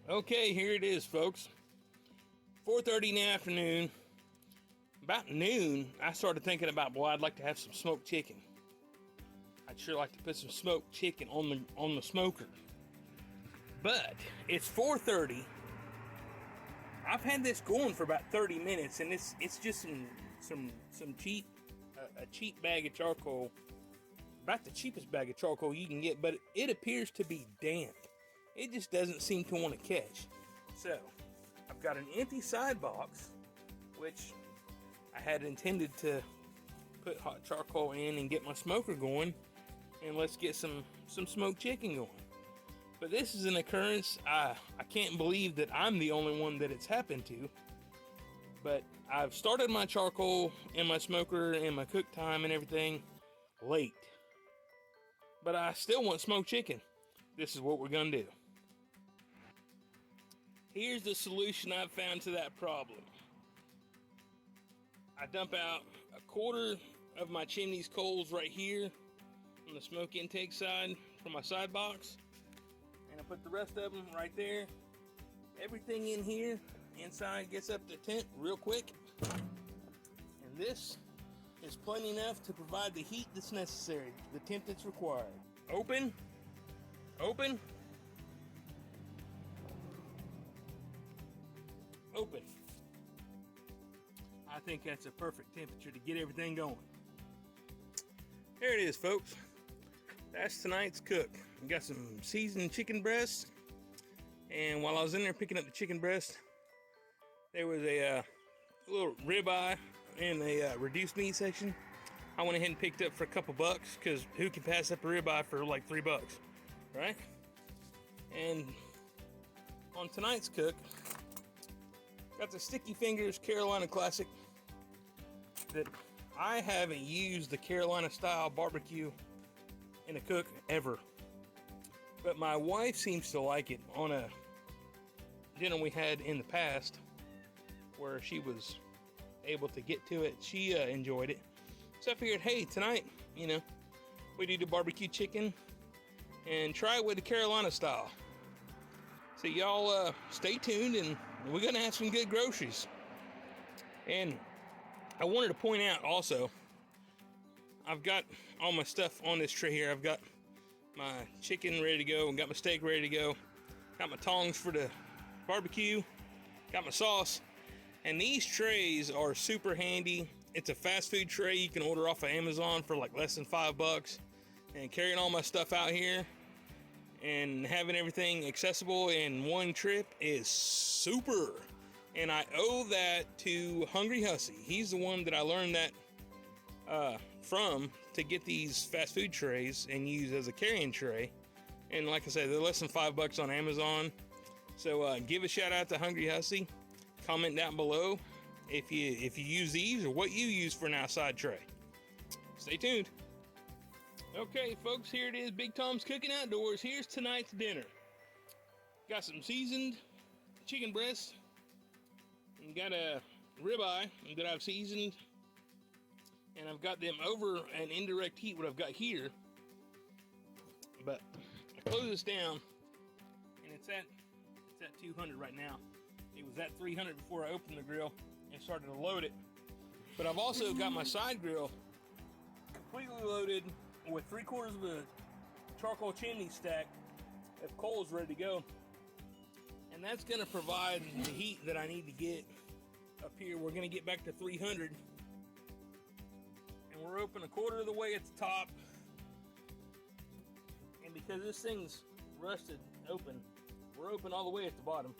Okay, here it is, folks. 4:30 in the afternoon. About noon, I started thinking about, boy, I'd like to have some smoked chicken. I'd sure like to put some smoked chicken on the smoker. But it's 4:30. I've had this going for about 30 minutes, and it's just some cheap a cheap bag of charcoal, about the cheapest bag of charcoal you can get. But it appears to be damp. It just doesn't seem to want to catch. So I've got an empty side box, which I had intended to put hot charcoal in and get my smoker going, and let's get some smoked chicken going. But this is an occurrence I can't believe that I'm the only one that it's happened to. But I've started my charcoal and my smoker and my cook time and everything late. But I still want smoked chicken. This is what we're gonna do. Here's the solution I've found to that problem. I dump out a quarter of my chimney's coals right here on the smoke intake side from my side box, and I put the rest of them right there. Everything in here inside gets up to temp real quick, and this is plenty enough to provide the heat that's necessary, the temp that's required. Open. Open. I think that's a perfect temperature to get everything going. There it is, folks. That's tonight's cook. We got some seasoned chicken breasts, and while I was in there picking up the chicken breast, there was a little ribeye in a reduced meat section. I went ahead and picked up for a couple bucks, because who can pass up a ribeye for like $3, right? And on tonight's cook, got the Sticky Fingers Carolina Classic. That I haven't used the Carolina style barbecue in a cook ever, but my wife seems to like it on a dinner we had in the past where she was able to get to it. She enjoyed it, so I figured, hey, tonight, we do the barbecue chicken and try it with the Carolina style. So y'all stay tuned, and we're gonna have some good groceries. And I wanted to point out also, I've got all my stuff on this tray here. I've got my chicken ready to go, got my steak ready to go, got my tongs for the barbecue, got my sauce, and these trays are super handy. It's a fast food tray you can order off of Amazon for like less than $5, and carrying all my stuff out here and having everything accessible in one trip is super. And I owe that to Hungry Hussy. He's the one that I learned that from, to get these fast food trays and use as a carrying tray. And like I said, they're less than $5 on Amazon. So give a shout out to Hungry Hussy. Comment down below if you use these or what you use for an outside tray. Stay tuned. Okay, folks, here it is. Big Tom's Cooking Outdoors. Here's tonight's dinner. Got some seasoned chicken breasts. And got a ribeye that I've seasoned, and I've got them over an indirect heat, what I've got here. But I close this down, and it's at 200 right now. It was at 300 before I opened the grill and started to load it. But I've also got my side grill completely loaded with 3/4 of a charcoal chimney stack of coals ready to go. And that's going to provide the heat that I need to get up here. We're going to get back to 300. And we're open 1/4 of the way at the top. And because this thing's rusted open, we're open all the way at the bottom.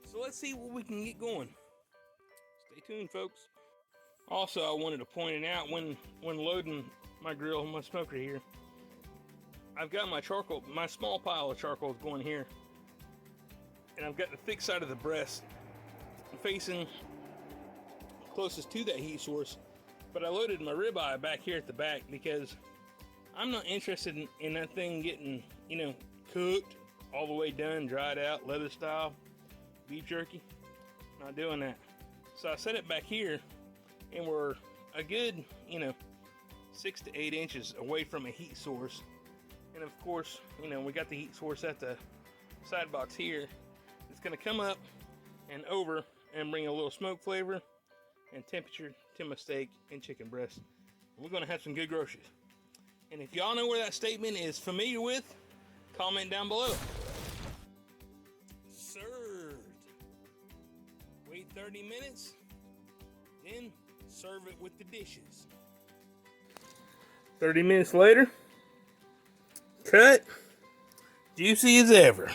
So let's see what we can get going. Stay tuned, folks. Also, I wanted to point it out when loading my grill, my smoker here. I've got my charcoal, my small pile of charcoal is going here. And I've got the thick side of the breast facing closest to that heat source. But I loaded my ribeye back here at the back because I'm not interested in that thing getting, cooked all the way done, dried out, leather style, beef jerky. Not doing that. So I set it back here, and we're a good, 6 to 8 inches away from a heat source. And of course, we got the heat source at the side box here. It's It's going to come up and over and bring a little smoke flavor and temperature to my steak and chicken breast. And we're going to have some good groceries. And if y'all know where that statement is familiar with, comment down below. Served. Wait 30 minutes, then serve it with the dishes. 30 minutes later, cut, juicy as ever.